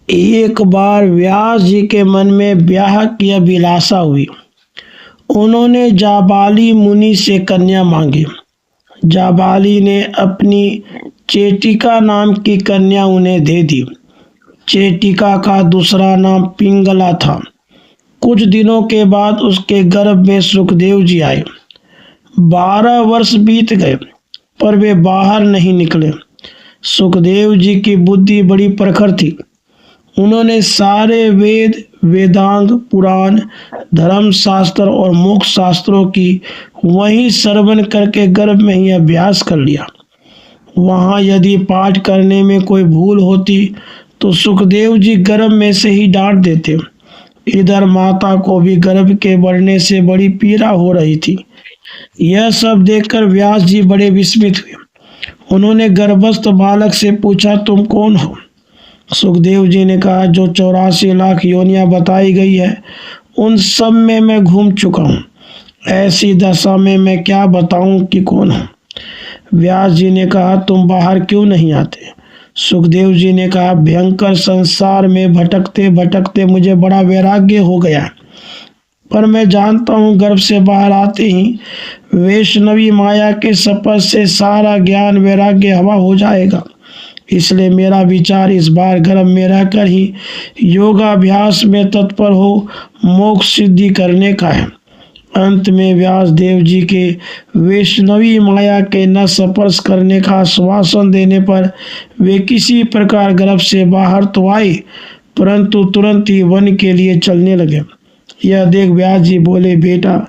एक बार व्यास जी के मन में ब्याह की अभिलाषा हुई। उन्होंने जाबाली मुनि से कन्या मांगी। जाबाली ने अपनी चेटिका नाम की कन्या उन्हें दे दी। चेटिका का दूसरा नाम पिंगला था। कुछ दिनों के बाद उसके गर्भ में सुखदेव जी आए। 12 वर्ष बीत गए पर वे बाहर नहीं निकले। सुखदेव जी की बुद्धि बड़ी प्रखर थी। उन्होंने सारे वेद, वेदांग, पुराण, धर्म शास्त्र और मोक्ष शास्त्रों की वहीं श्रवण करके गर्भ में ही अभ्यास कर लिया। वहां यदि पाठ करने में कोई भूल होती तो सुखदेव जी गर्भ में से ही डांट देते। इधर माता को भी गर्भ के बढ़ने से बड़ी पीड़ा हो रही थी। यह सब देखकर व्यास जी बड़े विस्मित हुए। उन्होंने गर्भस्थ बालक से पूछा, तुम कौन हो? सुखदेव जी ने कहा, जो 84 लाख योनियां बताई गई है उन सब में मैं घूम चुका हूँ। ऐसी दशा में मैं क्या बताऊं कि कौन हूँ। व्यास जी ने कहा, तुम बाहर क्यों नहीं आते? सुखदेव जी ने कहा, भयंकर संसार में भटकते भटकते मुझे बड़ा वैराग्य हो गया, पर मैं जानता हूँ गर्भ से बाहर आते ही वैष्णवी माया के शपथ से सारा ज्ञान वैराग्य हवा हो जाएगा। इसलिए मेरा विचार इस बार गर्भ में रहकर ही योगाभ्यास में तत्पर हो मोक्ष सिद्धि करने का है। अंत में व्यास देव जी के वैष्णवी माया के न स्पर्श करने का आश्वासन देने पर वे किसी प्रकार गर्भ से बाहर तो आए, परंतु तुरंत ही वन के लिए चलने लगे। यह देख व्यास जी बोले, बेटा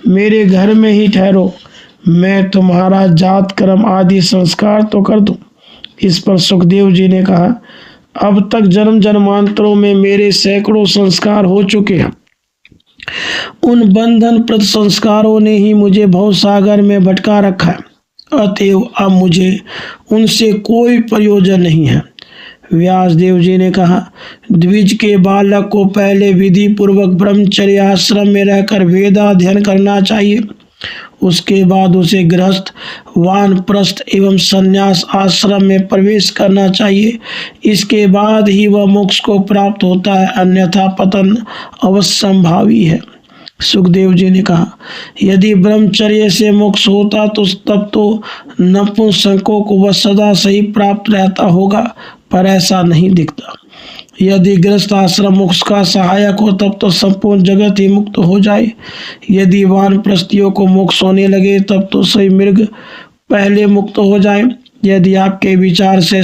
मेरे घर में ही ठहरो, मैं तुम्हारा जात कर्म आदि संस्कार तो कर दूं। इस पर सुखदेव जी ने कहा, अब तक जन्म जन्मांतरों में मेरे सैकड़ों संस्कार हो चुके हैं। उन बंधन प्रद संस्कारों ने ही मुझे भवसागर में भटका रखा है। अतएव अब मुझे उनसे कोई प्रयोजन नहीं है। व्यास देव जी ने कहा, द्विज के बालक को पहले विधि पूर्वक ब्रह्मचर्य आश्रम में रहकर वेदाध्ययन करना चाहिए। उसके बाद उसे गृहस्थ, वानप्रस्थ एवं संन्यास आश्रम में प्रवेश करना चाहिए। इसके बाद ही वह मोक्ष को प्राप्त होता है, अन्यथा पतन अवश्यंभावी है। सुखदेव जी ने कहा, यदि ब्रह्मचर्य से मोक्ष होता तो तब तो नपुंसकों को वह सदा सही प्राप्त रहता होगा, पर ऐसा नहीं दिखता। यदि गृहस्थ आश्रम मोक्ष का सहायक हो तब तो संपूर्ण जगत ही मुक्त हो जाए। यदि वानप्रस्थियों को मोक्ष होने लगे तब तो सही मृग पहले मुक्त हो जाए। यदि आपके विचार से